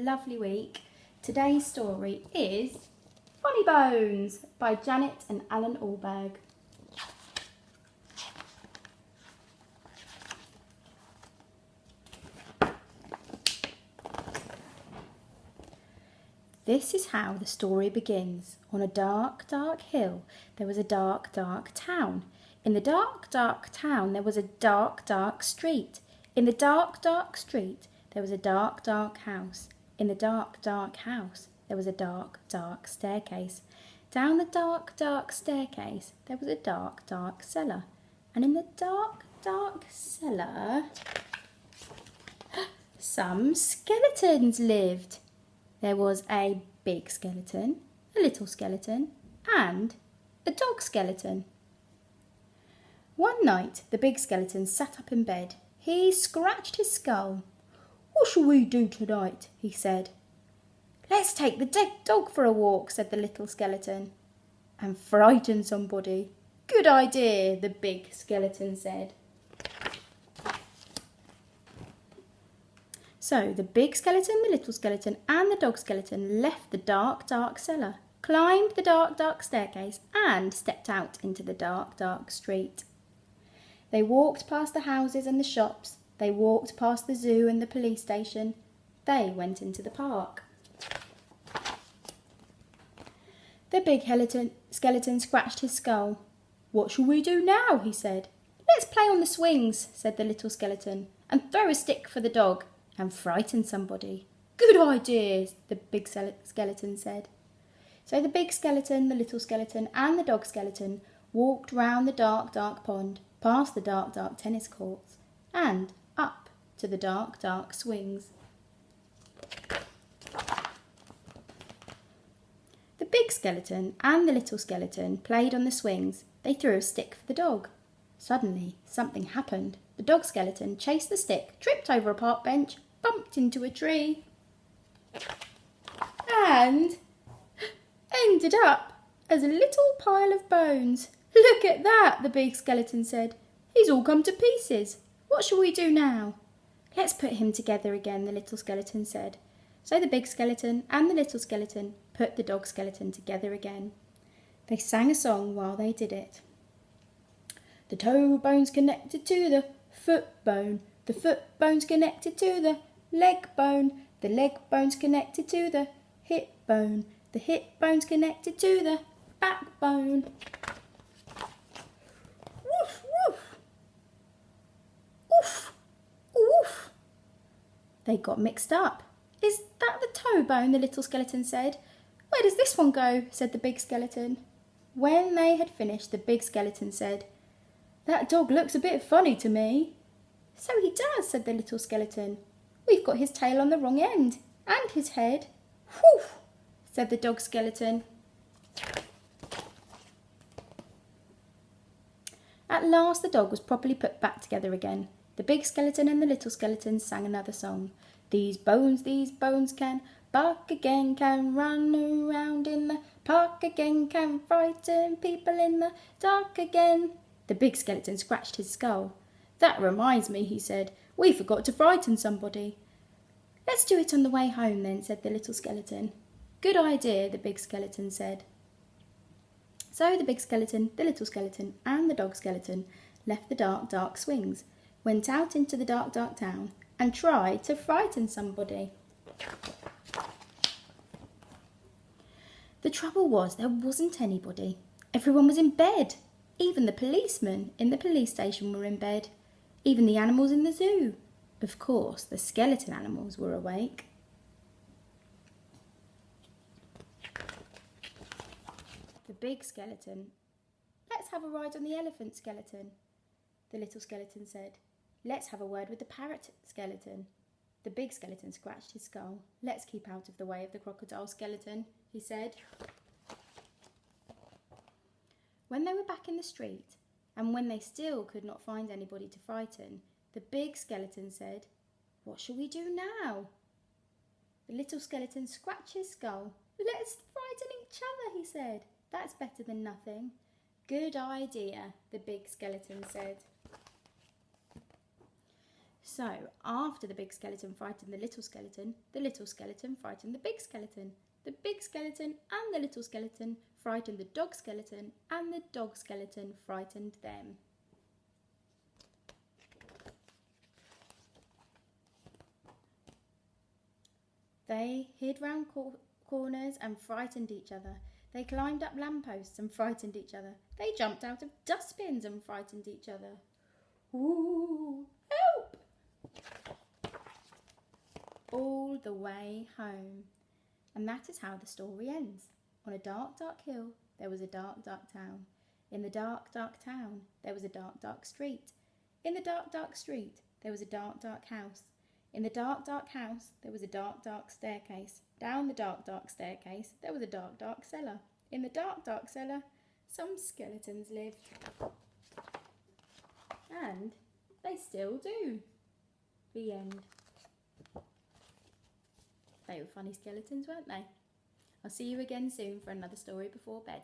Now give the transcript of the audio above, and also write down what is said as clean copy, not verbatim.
lovely week. Today's story is Funnybones by Janet and Alan Ahlberg. This is how the story begins. On a dark, dark hill, there was a dark, dark town. In the dark, dark town, there was a dark, dark street. In the dark, dark street, there was a dark, dark house. In the dark, dark house, there was a dark, dark staircase. Down the dark, dark staircase, there was a dark, dark cellar. And in the dark, dark cellar, some skeletons lived. There was a big skeleton, a little skeleton, and a dog skeleton. One night, the big skeleton sat up in bed. He scratched his skull. "What shall we do tonight?" he said. "Let's take the dead dog for a walk," said the little skeleton. "And frighten somebody." "Good idea," the big skeleton said. So the big skeleton, the little skeleton, and the dog skeleton left the dark, dark cellar, climbed the dark, dark staircase, and stepped out into the dark, dark street. They walked past the houses and the shops. They walked past the zoo and the police station. They went into the park. The big skeleton scratched his skull. "What shall we do now?" he said. "Let's play on the swings," said the little skeleton, "and throw a stick for the dog, and frighten somebody." "Good idea," the big skeleton said. So the big skeleton, the little skeleton, and the dog skeleton walked round the dark, dark pond, past the dark, dark tennis courts, and up to the dark, dark swings. The big skeleton and the little skeleton played on the swings. They threw a stick for the dog. Suddenly, something happened. The dog skeleton chased the stick, tripped over a park bench, bumped into a tree, and ended up as a little pile of bones. "Look at that," the big skeleton said. "He's all come to pieces. What shall we do now?" "Let's put him together again," the little skeleton said. So the big skeleton and the little skeleton put the dog skeleton together again. They sang a song while they did it. "The toe bone's connected to the foot bone's connected to the leg bone's connected to the hip bone's connected to the backbone." Woof, woof. Oof, oof. They got mixed up. "Is that the toe bone?" the little skeleton said. "Where does this one go?" said the big skeleton. When they had finished, the big skeleton said, "That dog looks a bit funny to me." "So he does," said the little skeleton. "We've got his tail on the wrong end, and his head." "Whew," said the dog skeleton. At last the dog was properly put back together again. The big skeleton and the little skeleton sang another song. These bones can bark again, can run around in the park again, can frighten people in the dark again." The big skeleton scratched his skull. "That reminds me," he said, "we forgot to frighten somebody." "Let's do it on the way home then," said the little skeleton. "Good idea," the big skeleton said. So the big skeleton, the little skeleton, and the dog skeleton left the dark, dark swings, went out into the dark, dark town, and tried to frighten somebody. The trouble was there wasn't anybody. Everyone was in bed. Even the policemen in the police station were in bed. Even the animals in the zoo. Of course, the skeleton animals were awake. The big skeleton, "Let's have a ride on the elephant skeleton." The little skeleton said, "Let's have a word with the parrot skeleton." The big skeleton scratched his skull. "Let's keep out of the way of the crocodile skeleton," he said. When they were back in the street, and when they still could not find anybody to frighten, the big skeleton said, "What shall we do now?" The little skeleton scratched his skull. "Let's frighten each other," he said. "That's better than nothing." "Good idea," the big skeleton said. So, after the big skeleton frightened the little skeleton frightened the big skeleton. The big skeleton and the little skeleton frightened the dog skeleton, and the dog skeleton frightened them. They hid round corners and frightened each other. They climbed up lampposts and frightened each other. They jumped out of dustbins and frightened each other. Ooh, help! All the way home. And that is how the story ends. On a dark, dark hill, there was a dark, dark town. In the dark, dark town, there was a dark, dark street. In the dark, dark street, there was a dark, dark house. In the dark, dark house, there was a dark, dark staircase. Down the dark, dark staircase, there was a dark, dark cellar. In the dark, dark cellar, some skeletons lived. And they still do. The end. They were funny skeletons, weren't they? I'll see you again soon for another story before bed.